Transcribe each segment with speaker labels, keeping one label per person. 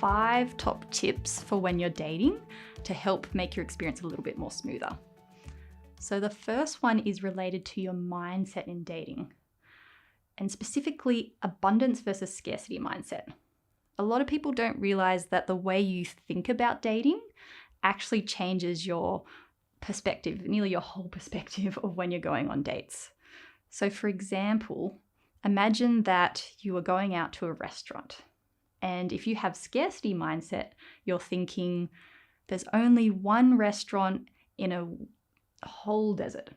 Speaker 1: 5 top tips for when you're dating to help make your experience a little bit more smoother. So the first one is related to your mindset in dating, and specifically abundance versus scarcity mindset. A lot of people don't realize that the way you think about dating actually changes your perspective, nearly your whole perspective of when you're going on dates. So for example, imagine that you are going out to a restaurant, and if you have scarcity mindset, you're thinking there's only one restaurant in a whole desert,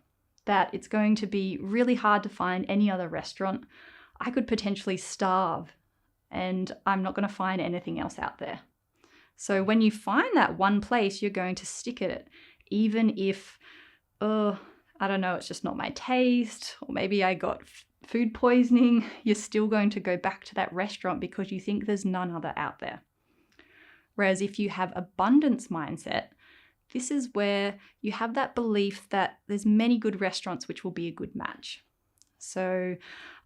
Speaker 1: that it's going to be really hard to find any other restaurant. I could potentially starve and I'm not going to find anything else out there. So when you find that one place, you're going to stick at it, even if, I don't know, it's just not my taste, or maybe I got food poisoning. You're still going to go back to that restaurant because you think there's none other out there. Whereas if you have abundance mindset, this is where you have that belief that there's many good restaurants which will be a good match. So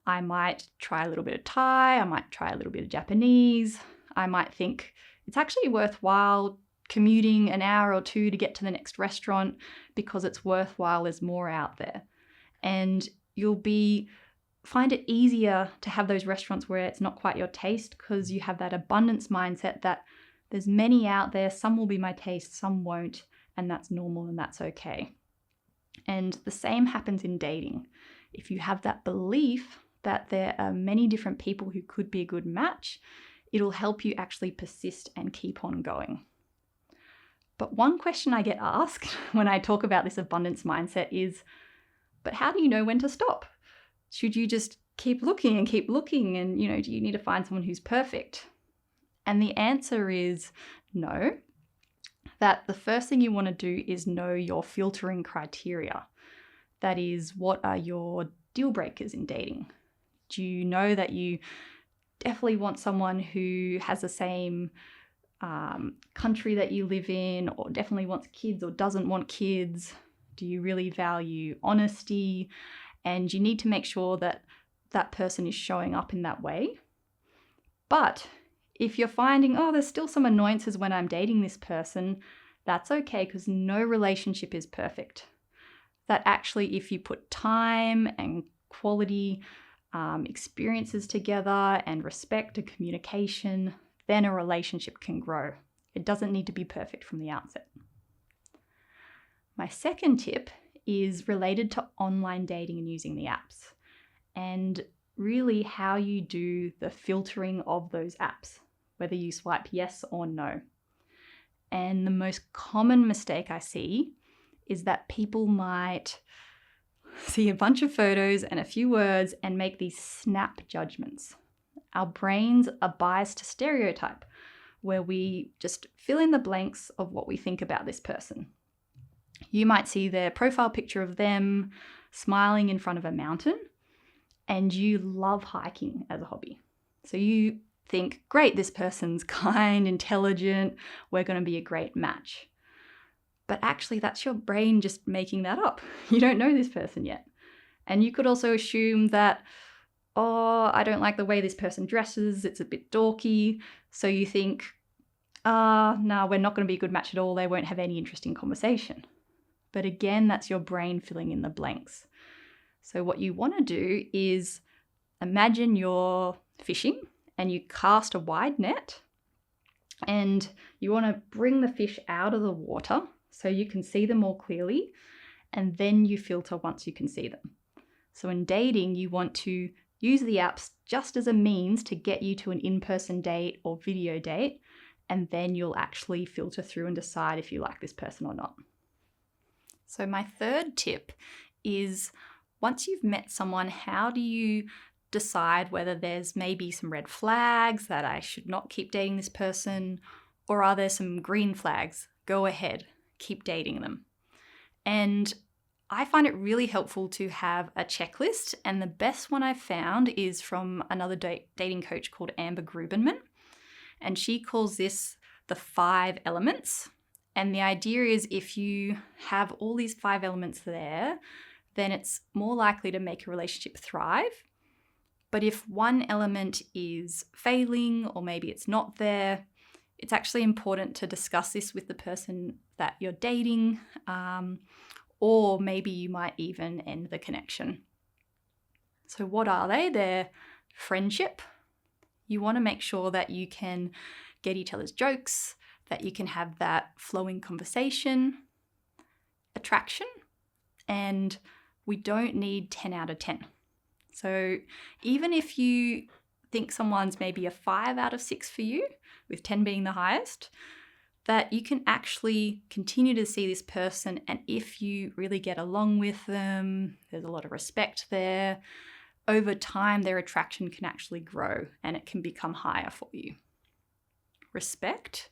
Speaker 1: I might try a little bit of Thai, I might try a little bit of Japanese, I might think it's actually worthwhile commuting an hour or two to get to the next restaurant because it's worthwhile, there's more out there. And you'll find it easier to have those restaurants where it's not quite your taste because you have that abundance mindset that there's many out there, some will be my taste, some won't, and that's normal and that's okay. And the same happens in dating. If you have that belief that there are many different people who could be a good match, it'll help you actually persist and keep on going. But one question I get asked when I talk about this abundance mindset is, but how do you know when to stop? Should you just keep looking and do you need to find someone who's perfect? And the answer is no. That the first thing you want to do is know your filtering criteria. That is, what are your deal breakers in dating? Do you know that you definitely want someone who has the same country that you live in, or definitely wants kids or doesn't want kids? Do you really value honesty? And you need to make sure that that person is showing up in that way. But if you're finding, there's still some annoyances when I'm dating this person, that's okay, because no relationship is perfect. That actually, if you put time and quality experiences together and respect and communication, then a relationship can grow. It doesn't need to be perfect from the outset. My second tip is related to online dating and using the apps, and really how you do the filtering of those apps, whether you swipe yes or no. And the most common mistake I see is that people might see a bunch of photos and a few words and make these snap judgments. Our brains are biased to stereotype, where we just fill in the blanks of what we think about this person. You might see their profile picture of them smiling in front of a mountain, and you love hiking as a hobby. So you think, great, this person's kind, intelligent, we're going to be a great match. But actually, that's your brain just making that up. You don't know this person yet. And you could also assume that, I don't like the way this person dresses, it's a bit dorky. So you think, no, we're not going to be a good match at all, they won't have any interesting conversation. But again, that's your brain filling in the blanks. So what you want to do is imagine you're fishing and you cast a wide net, and you want to bring the fish out of the water so you can see them more clearly, and then you filter once you can see them. So in dating, you want to use the apps just as a means to get you to an in-person date or video date, and then you'll actually filter through and decide if you like this person or not. So my third tip is, once you've met someone, how do you decide whether there's maybe some red flags that I should not keep dating this person, or are there some green flags? Go ahead, keep dating them. And I find it really helpful to have a checklist, and the best one I've found is from another dating coach called Amber Grubenman, and she calls this the 5 elements. And the idea is, if you have all these 5 elements there, then it's more likely to make a relationship thrive. But if one element is failing, or maybe it's not there, it's actually important to discuss this with the person that you're dating, or maybe you might even end the connection. So what are they? They're friendship. You want to make sure that you can get each other's jokes, that you can have that flowing conversation. Attraction, and we don't need 10 out of 10. So even if you think someone's maybe a 5 out of 6 for you, with 10 being the highest, that you can actually continue to see this person, and if you really get along with them, there's a lot of respect there, over time their attraction can actually grow and it can become higher for you. Respect,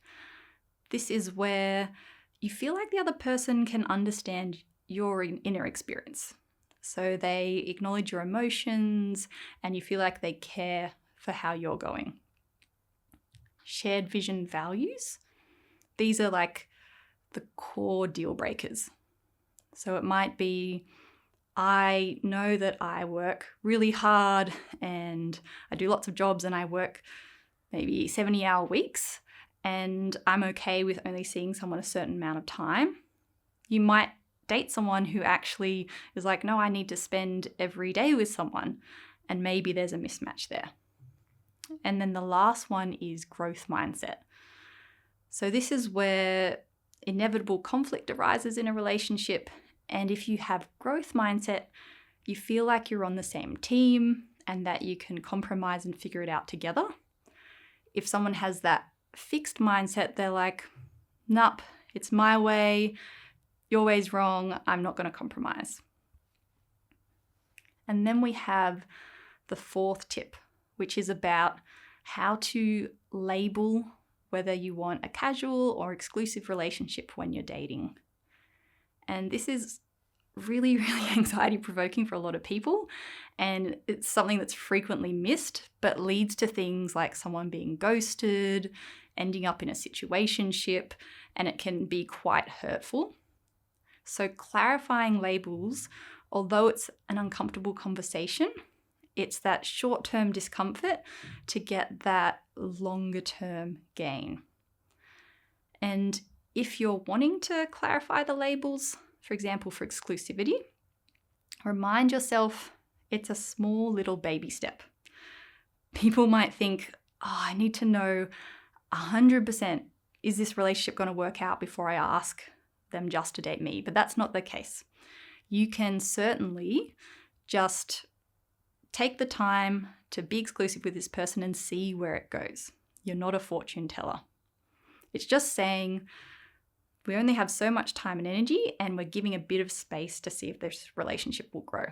Speaker 1: this is where you feel like the other person can understand your inner experience. So they acknowledge your emotions and you feel like they care for how you're going. Shared vision, values, these are like the core deal breakers. So it might be, I know that I work really hard and I do lots of jobs and I work maybe 70-hour weeks, and I'm okay with only seeing someone a certain amount of time. You might date someone who actually is like, no, I need to spend every day with someone, and maybe there's a mismatch there. And then the last one is growth mindset. So this is where inevitable conflict arises in a relationship, and if you have growth mindset, you feel like you're on the same team and that you can compromise and figure it out together. If someone has that fixed mindset, they're like, nope, it's my way, your way's wrong, I'm not going to compromise. And then we have the fourth tip, which is about how to label whether you want a casual or exclusive relationship when you're dating. And this is really, really anxiety provoking for a lot of people. And it's something that's frequently missed, but leads to things like someone being ghosted, ending up in a situationship, and it can be quite hurtful. So clarifying labels, although it's an uncomfortable conversation, it's that short-term discomfort to get that longer-term gain. And if you're wanting to clarify the labels, for example, for exclusivity, remind yourself it's a small little baby step. People might think, I need to know 100%, is this relationship going to work out before I ask them just to date me? But that's not the case. You can certainly just take the time to be exclusive with this person and see where it goes. You're not a fortune teller. It's just saying, we only have so much time and energy, and we're giving a bit of space to see if this relationship will grow.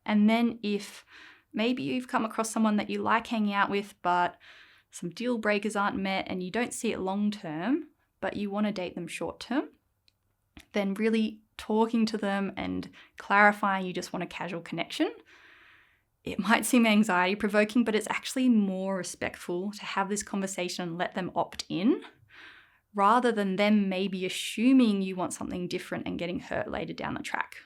Speaker 1: And then if maybe you've come across someone that you like hanging out with, but some deal breakers aren't met and you don't see it long term, but you want to date them short term, then really talking to them and clarifying you just want a casual connection. It might seem anxiety provoking, but it's actually more respectful to have this conversation and let them opt in, rather than them maybe assuming you want something different and getting hurt later down the track.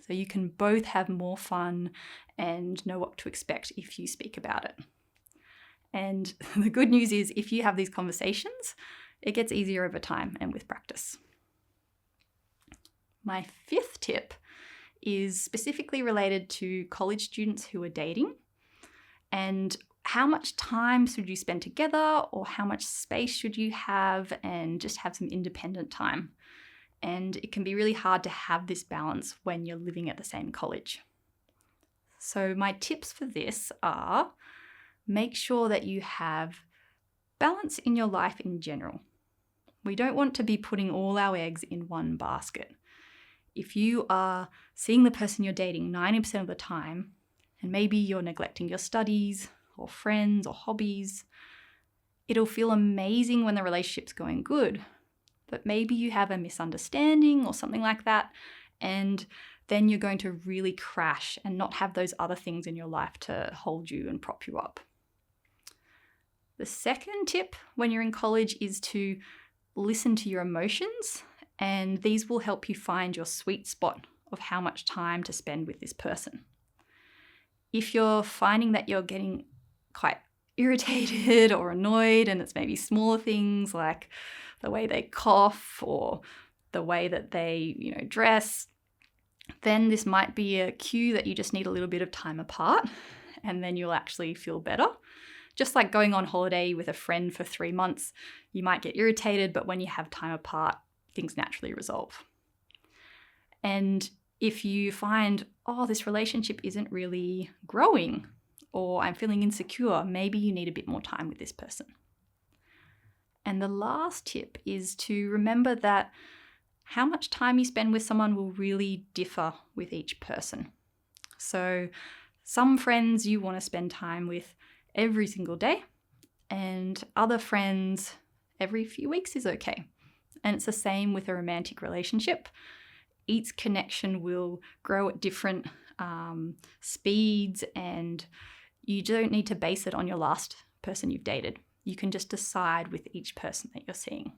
Speaker 1: So you can both have more fun and know what to expect if you speak about it. And the good news is, if you have these conversations, it gets easier over time and with practice. My fifth tip is specifically related to college students who are dating, and how much time should you spend together, or how much space should you have, and just have some independent time. And it can be really hard to have this balance when you're living at the same college. So my tips for this are, make sure that you have balance in your life in general. We don't want to be putting all our eggs in one basket. If you are seeing the person you're dating 90% of the time, and maybe you're neglecting your studies or friends or hobbies, it'll feel amazing when the relationship's going good. But maybe you have a misunderstanding or something like that, and then you're going to really crash and not have those other things in your life to hold you and prop you up. The second tip when you're in college is to listen to your emotions, and these will help you find your sweet spot of how much time to spend with this person. If you're finding that you're getting quite irritated or annoyed, and it's maybe smaller things like the way they cough or the way that they, dress, then this might be a cue that you just need a little bit of time apart, and then you'll actually feel better. Just like going on holiday with a friend for 3 months, you might get irritated, but when you have time apart, things naturally resolve. And if you find, this relationship isn't really growing, or I'm feeling insecure, maybe you need a bit more time with this person. And the last tip is to remember that how much time you spend with someone will really differ with each person. So some friends you want to spend time with every single day, and other friends every few weeks is okay. And it's the same with a romantic relationship. Each connection will grow at different speeds, and you don't need to base it on your last person you've dated. You can just decide with each person that you're seeing.